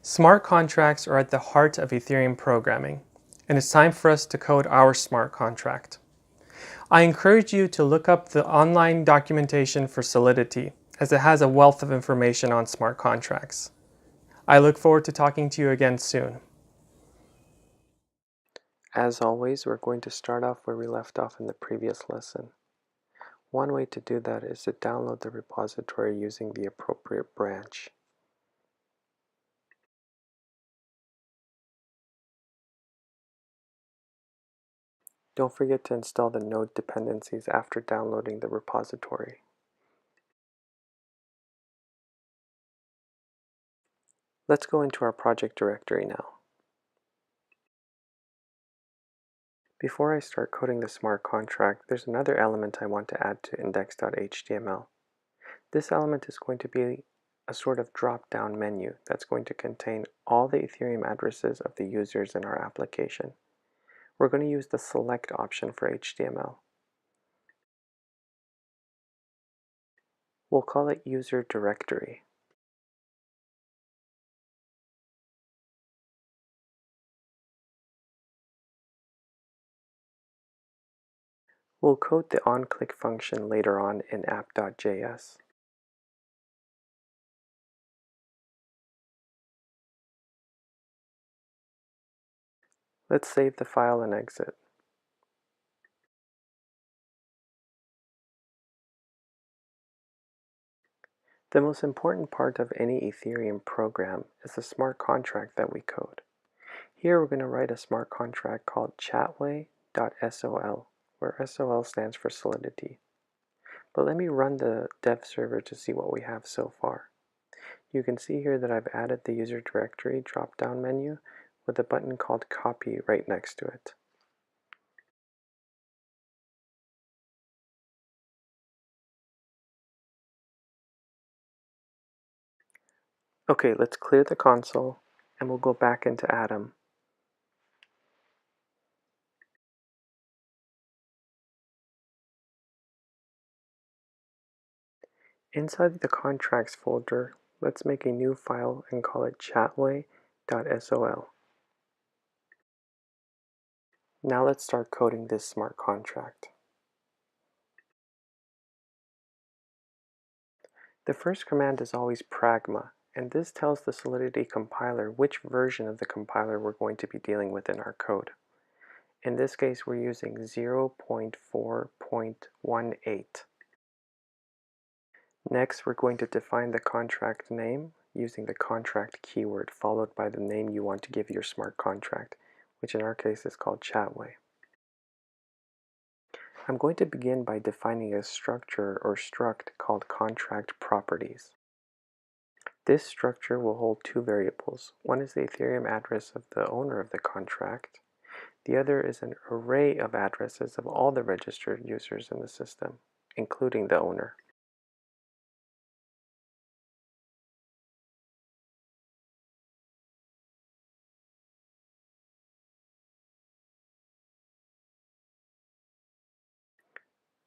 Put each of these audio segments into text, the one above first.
Smart contracts are at the heart of Ethereum programming, and it's time for us to code our smart contract. I encourage you to look up the online documentation for Solidity, as it has a wealth of information on smart contracts. I look forward to talking to you again soon. As always, we're going to start off where we left off in the previous lesson. One way to do that is to download the repository using the appropriate branch. Don't forget to install the node dependencies after downloading the repository. Let's go into our project directory now. Before I start coding the smart contract, there's another element I want to add to index.html. This element is going to be a sort of drop-down menu that's going to contain all the Ethereum addresses of the users in our application. We're going to use the select option for HTML. We'll call it user directory. We'll code the onClick function later on in app.js. Let's save the file and exit. The most important part of any Ethereum program is the smart contract that we code. Here we're going to write a smart contract called chatway.sol, where SOL stands for Solidity. But let me run the dev server to see what we have so far. You can see here that I've added the user directory drop-down menu with a button called copy right next to it. Okay, let's clear the console and we'll go back into Atom. Inside the contracts folder, let's make a new file and call it chatway.sol. Now let's start coding this smart contract. The first command is always pragma, and this tells the Solidity compiler which version of the compiler we're going to be dealing with in our code. In this case, we're using 0.4.18. Next, we're going to define the contract name using the contract keyword followed by the name you want to give your smart contract, which in our case is called Chatway. I'm going to begin by defining a structure or struct called contract properties. This structure will hold two variables. One is the Ethereum address of the owner of the contract. The other is an array of addresses of all the registered users in the system, including the owner.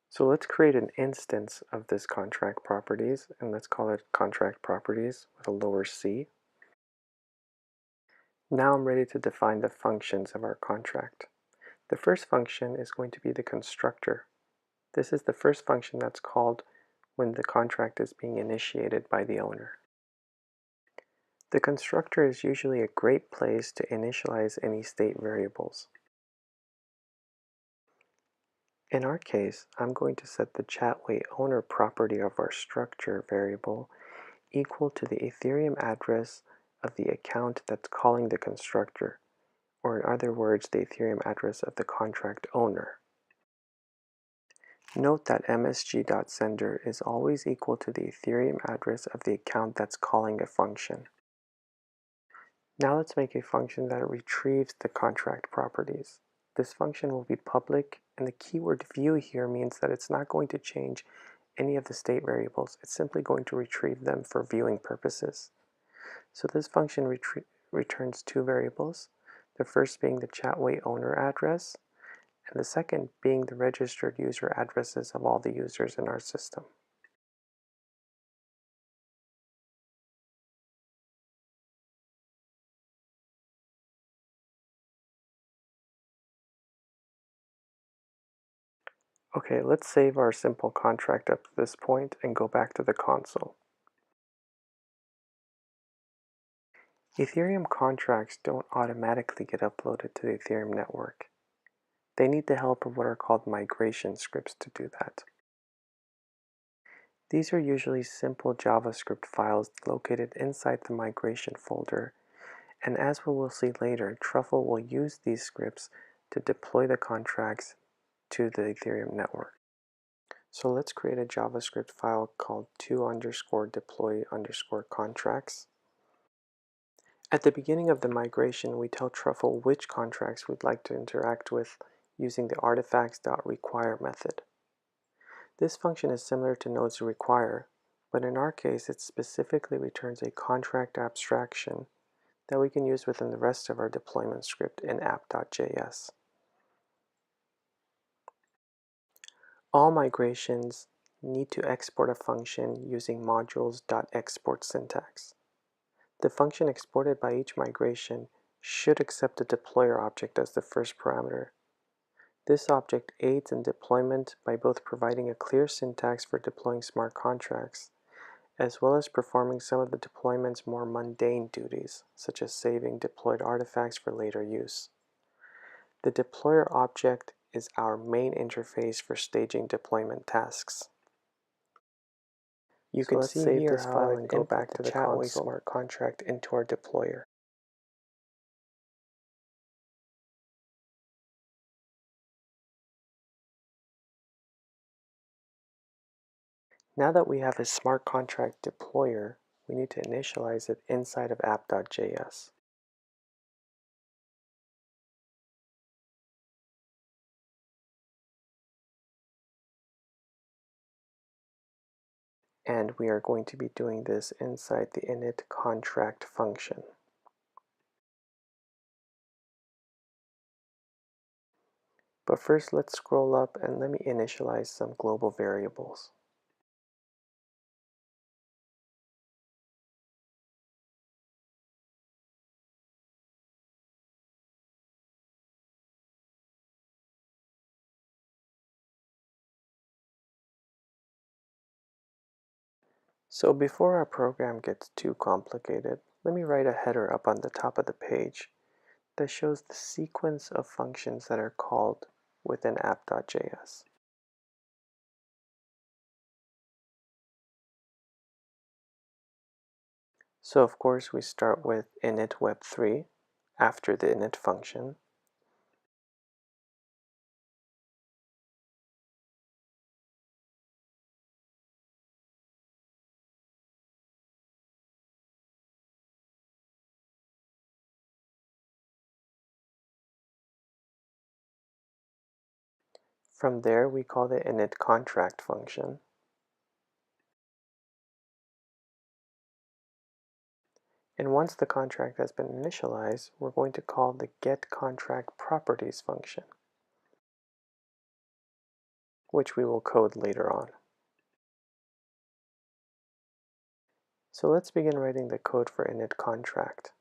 So let's create an instance of this contract properties, and let's call it contract properties with a lower c. Now I'm ready to define the functions of our contract. The first function is going to be the constructor. This is the first function that's called when the contract is being initiated by the owner. The constructor is usually a great place to initialize any state variables. In our case, I'm going to set the Chatway owner property of our structure variable equal to the Ethereum address of the account that's calling the constructor, or in other words, the Ethereum address of the contract owner. Note that msg.sender is always equal to the Ethereum address of the account that's calling a function. Now let's make a function that retrieves the contract properties. This function will be public, and the keyword view here means that it's not going to change any of the state variables. It's simply going to retrieve them for viewing purposes. So this function returns two variables, the first being the Chatway owner address, and the second being the registered user addresses of all the users in our system. Okay, let's save our simple contract up to this point and go back to the console. Ethereum contracts don't automatically get uploaded to the Ethereum network. They need the help of what are called migration scripts to do that. These are usually simple JavaScript files located inside the migration folder, and as we will see later, Truffle will use these scripts to deploy the contracts to the Ethereum network. So let's create a JavaScript file called to_deploy_contracts. At the beginning of the migration, we tell Truffle which contracts we'd like to interact with using the artifacts.require method. This function is similar to Node's require, but in our case it specifically returns a contract abstraction that we can use within the rest of our deployment script in app.js. All migrations need to export a function using modules.export syntax. The function exported by each migration should accept the deployer object as the first parameter. This object aids in deployment by both providing a clear syntax for deploying smart contracts, as well as performing some of the deployment's more mundane duties, such as saving deployed artifacts for later use. The deployer object is our main interface for staging deployment tasks. You can see here this file and go back to the Chatway smart contract into our deployer. Now that we have a smart contract deployer, we need to initialize it inside of app.js. And we are going to be doing this inside the init contract function. But first, let's scroll up and let me initialize some global variables. So before our program gets too complicated, let me write a header up on the top of the page that shows the sequence of functions that are called within app.js. So of course we start with init web3 after the init function. From there we call the init contract function. And once the contract has been initialized, we're going to call the getContractProperties function, which we will code later on. So let's begin writing the code for init contract.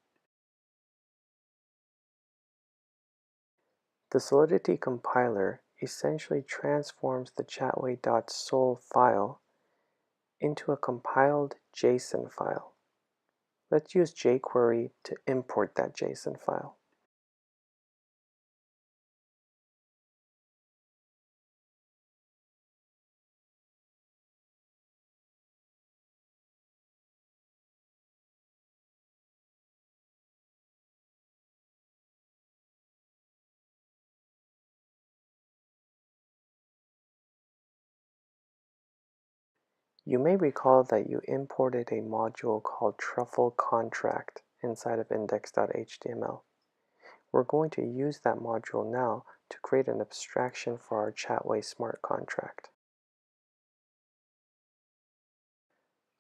The Solidity compiler essentially transforms the chatway.sol file into a compiled JSON file. Let's use jQuery to import that JSON file. You may recall that you imported a module called Truffle contract inside of index.html. We're going to use that module now to create an abstraction for our Chatway smart contract.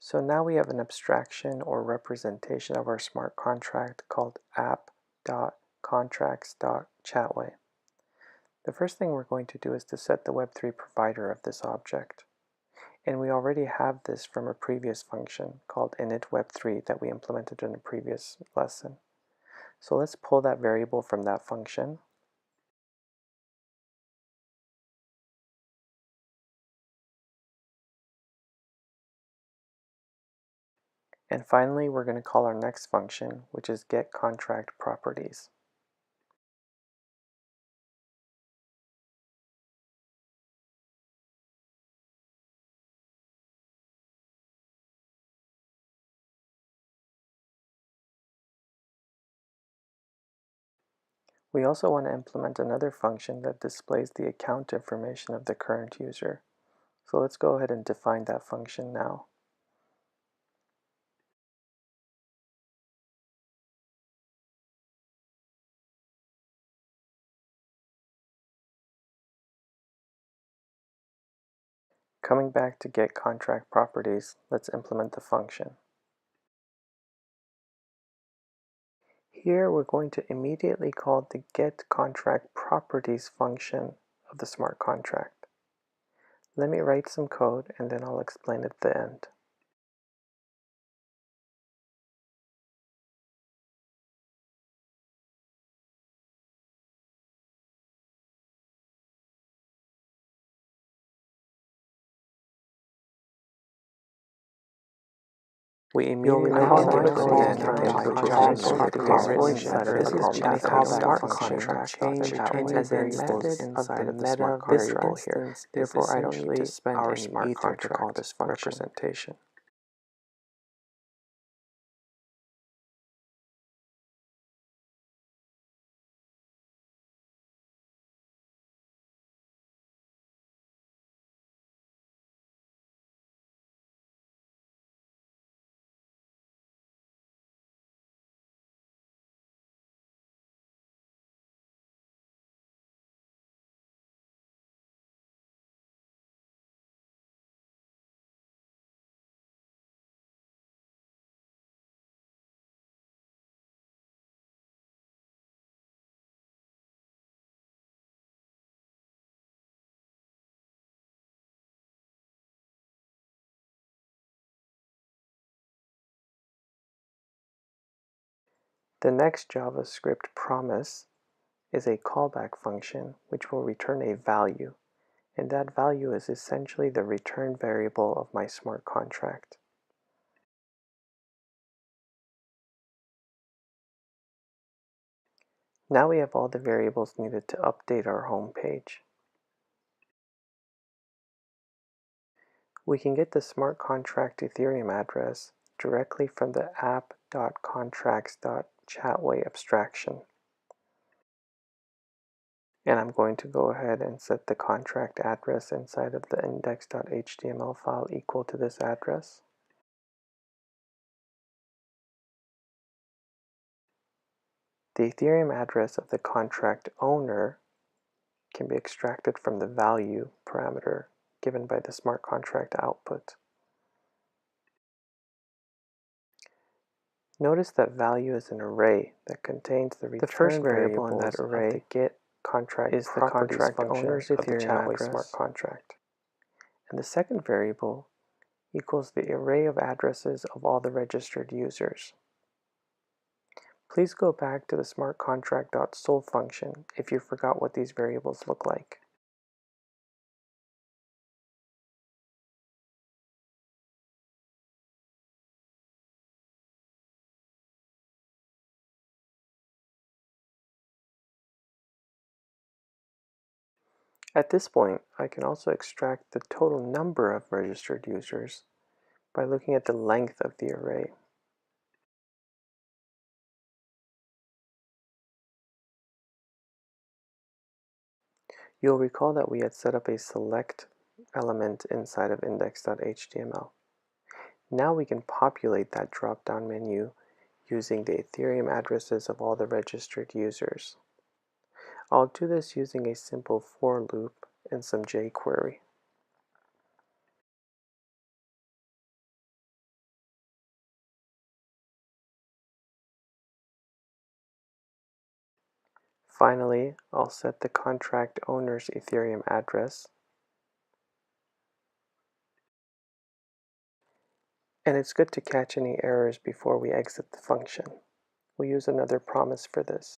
So now we have an abstraction or representation of our smart contract called app.contracts.chatway. The first thing we're going to do is to set the Web3 provider of this object. And we already have this from a previous function called initWeb3 that we implemented in a previous lesson. So let's pull that variable from that function. And finally, we're going to call our next function, which is getContractProperties. We also want to implement another function that displays the account information of the current user. So let's go ahead and define that function now. Coming back to getContractProperties, let's implement the function. Here we're going to immediately call the getContractProperties function of the smart contract. Let me write some code and then I'll explain at the end. We immediately call the code type, which is already written inside of the callback function, change any variables inside of the smart variable here. Therefore, I don't need to spend any ether to call this representation. The next JavaScript promise is a callback function which will return a value, and that value is essentially the return variable of my smart contract. Now we have all the variables needed to update our home page. We can get the smart contract Ethereum address directly from the app.contracts.chatway abstraction. And I'm going to go ahead and set the contract address inside of the index.html file equal to this address. The Ethereum address of the contract owner can be extracted from the value parameter given by the smart contract output. Notice that value is an array that contains the first variable in that array. The get contract is the contract owner's Ethereum address smart contract, and the second variable equals the array of addresses of all the registered users. Please go back to the smart contract.sol function if you forgot what these variables look like. At this point, I can also extract the total number of registered users by looking at the length of the array. You'll recall that we had set up a select element inside of index.html. Now we can populate that drop-down menu using the Ethereum addresses of all the registered users. I'll do this using a simple for loop and some jQuery. Finally, I'll set the contract owner's Ethereum address. And it's good to catch any errors before we exit the function. We'll use another promise for this.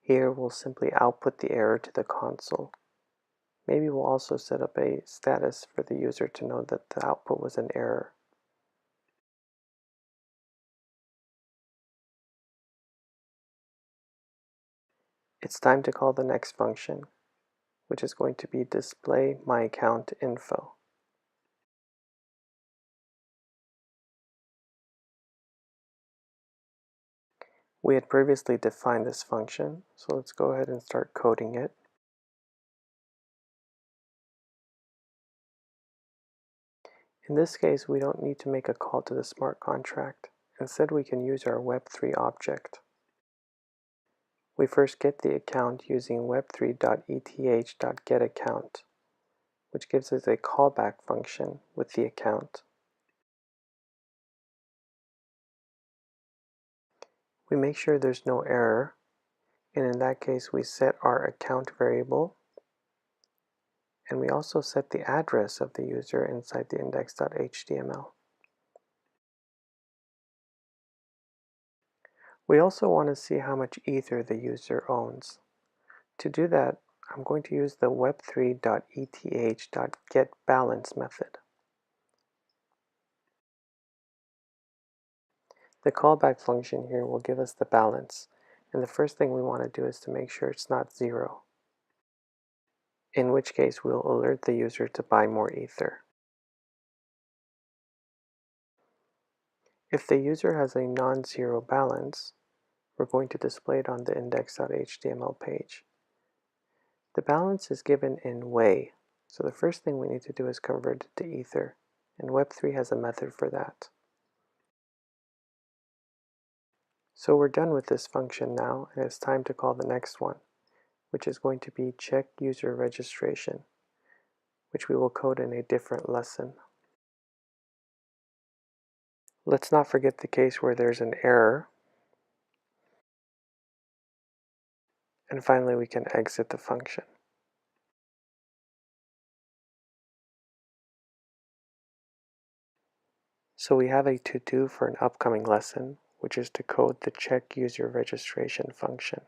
Here we'll simply output the error to the console. Maybe we'll also set up a status for the user to know that the output was an error. It's time to call the next function, which is going to be display my account info. We had previously defined this function, so let's go ahead and start coding it. In this case, we don't need to make a call to the smart contract. Instead, we can use our web3 object. We first get the account using web3.eth.getAccount, which gives us a callback function with the account. We make sure there's no error, and in that case we set our account variable, and we also set the address of the user inside the index.html. We also want to see how much Ether the user owns. To do that, I'm going to use the web3.eth.getBalance method. The callback function here will give us the balance, and the first thing we want to do is to make sure it's not 0, in which case we'll alert the user to buy more Ether. If the user has a non-zero balance, we're going to display it on the index.html page. The balance is given in way, so the first thing we need to do is convert it to Ether, and Web3 has a method for that. So we're done with this function now, and it's time to call the next one, which is going to be check user registration, which we will code in a different lesson. Let's not forget the case where there's an error. And finally, we can exit the function. So we have a to-do for an upcoming lesson, which is to code the check user registration function.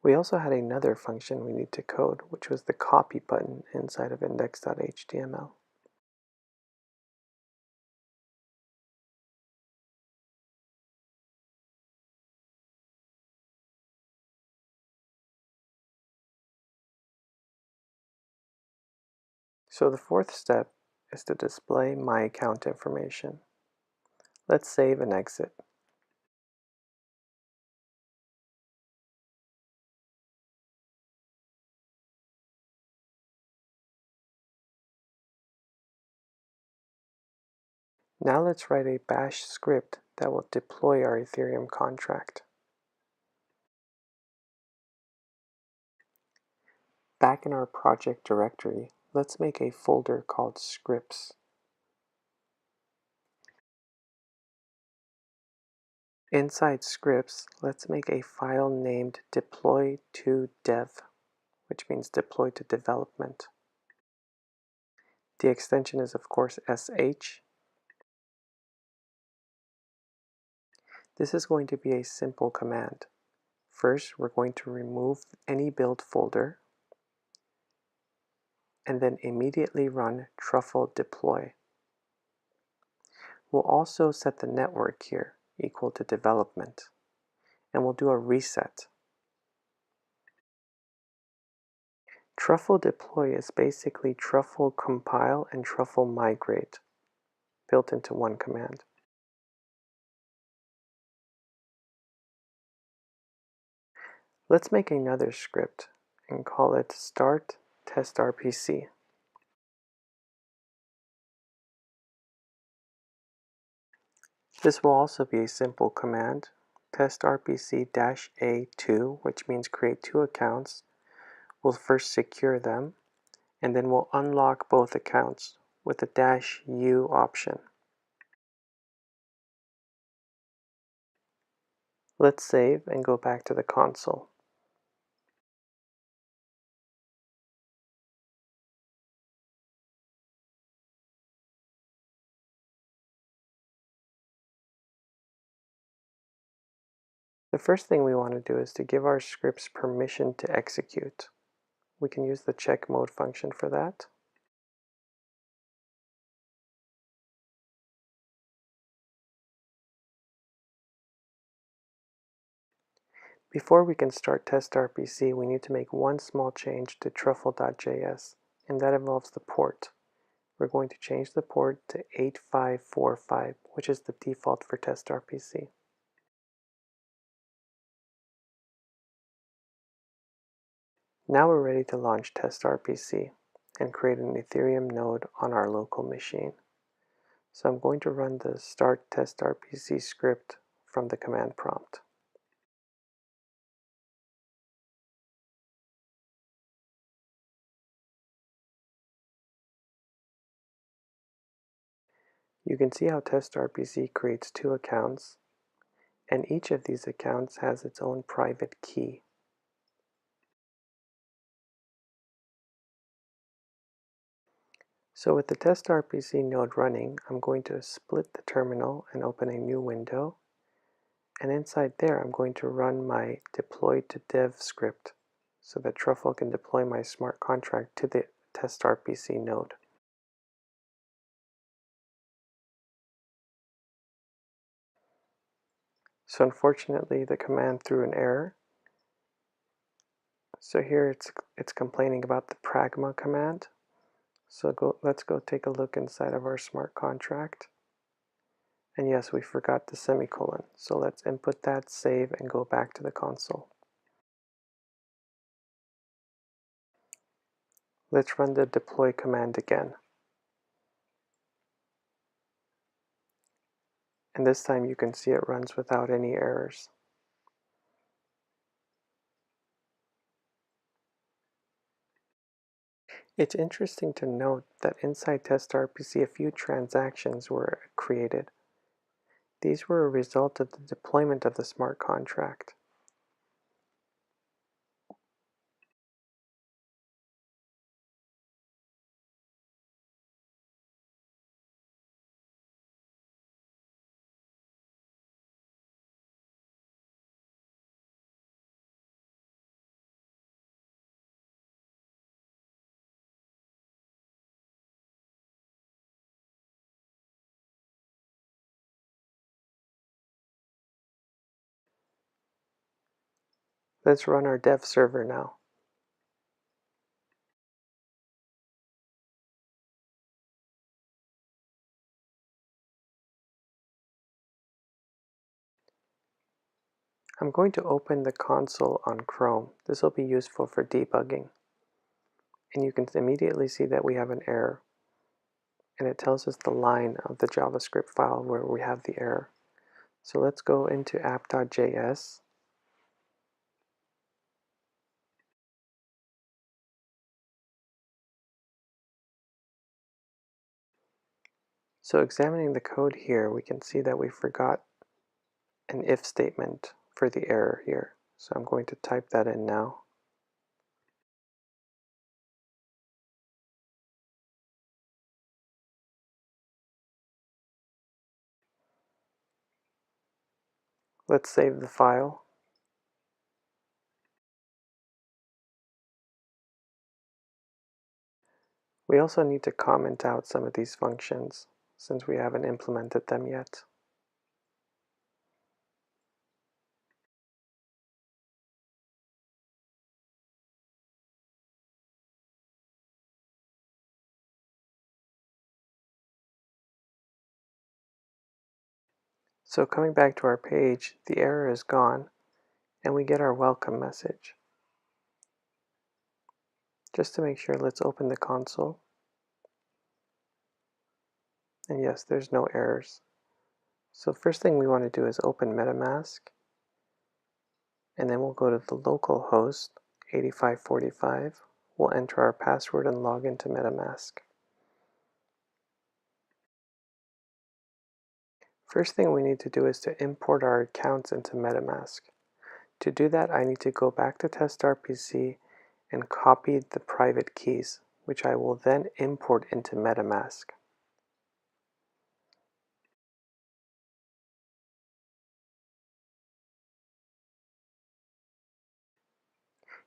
We also had another function we need to code, which was the copy button inside of index.html. So the fourth step is to display my account information. Let's save and exit. Now let's write a bash script that will deploy our Ethereum contract. Back in our project directory, let's make a folder called scripts. Inside scripts, let's make a file named deploy to dev, which means deploy to development. The extension is of course sh. This is going to be a simple command. First, we're going to remove any build folder, and then immediately run truffle deploy. We'll also set the network here equal to development, and we'll do a reset. Truffle deploy is basically truffle compile and truffle migrate built into one command. Let's make another script and call it start test RPC. This will also be a simple command, test RPC-A2, which means create two accounts. We'll first secure them, and then we'll unlock both accounts with the -u option. Let's save and go back to the console. The first thing we want to do is to give our scripts permission to execute. We can use the check mode function for that. Before we can start test.rpc, we need to make one small change to truffle.js, and that involves the port. We're going to change the port to 8545, which is the default for test.rpc. Now we're ready to launch test.rpc and create an Ethereum node on our local machine. So I'm going to run the start test.rpc script from the command prompt. You can see how test.rpc creates two accounts, and each of these accounts has its own private key. So with the test.rpc node running, I'm going to split the terminal and open a new window. And inside there, I'm going to run my deploy to dev script so that Truffle can deploy my smart contract to the test.rpc node. So unfortunately, the command threw an error. So here it's complaining about the pragma command. So let's go take a look inside of our smart contract. And yes, we forgot the semicolon. So let's input that, save, and go back to the console. Let's run the deploy command again. And this time you can see it runs without any errors. It's interesting to note that inside test.rpc a few transactions were created. These were a result of the deployment of the smart contract. Let's run our dev server now. I'm going to open the console on Chrome. This will be useful for debugging. And you can immediately see that we have an error. And it tells us the line of the JavaScript file where we have the error. So let's go into app.js. So examining the code here, we can see that we forgot an if statement for the error here. So I'm going to type that in now. Let's save the file. We also need to comment out some of these functions since we haven't implemented them yet. So coming back to our page, the error is gone and we get our welcome message. Just to make sure, let's open the console. And yes, there's no errors. So first thing we want to do is open MetaMask, and then we'll go to the local host 8545. We'll enter our password and log into MetaMask. First thing we need to do is to import our accounts into MetaMask. To do that, I need to go back to test.rpc and copy the private keys, which I will then import into MetaMask.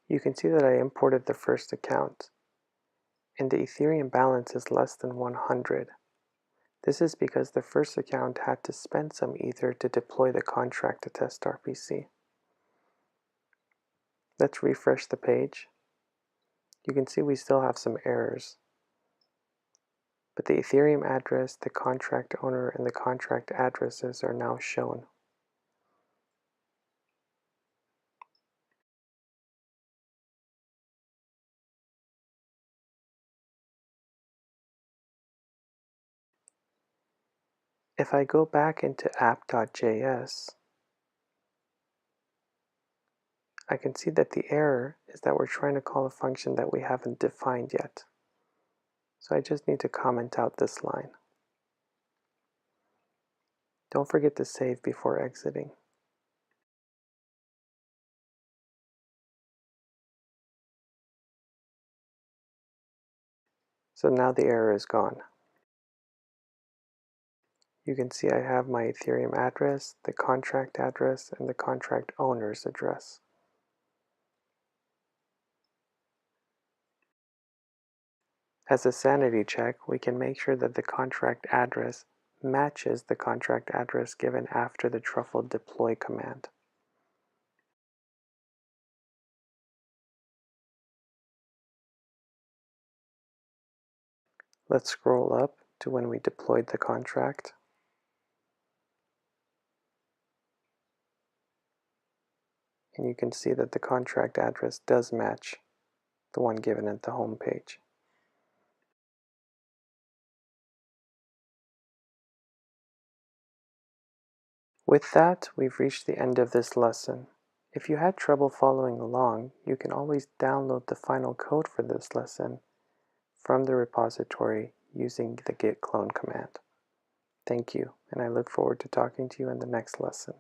You can see that I imported the first account, and the Ethereum balance is less than 100. This is because the first account had to spend some Ether to deploy the contract to test.rpc. Let's refresh the page. You can see we still have some errors, but the Ethereum address, the contract owner, and the contract addresses are now shown. If I go back into app.js, I can see that the error is that we're trying to call a function that we haven't defined yet. So I just need to comment out this line. Don't forget to save before exiting. So now the error is gone. You can see I have my Ethereum address, the contract address, and the contract owner's address. As a sanity check, we can make sure that the contract address matches the contract address given after the Truffle deploy command. Let's scroll up to when we deployed the contract. And you can see that the contract address does match the one given at the home page. With that, we've reached the end of this lesson. If you had trouble following along, you can always download the final code for this lesson from the repository using the git clone command. Thank you, and I look forward to talking to you in the next lesson.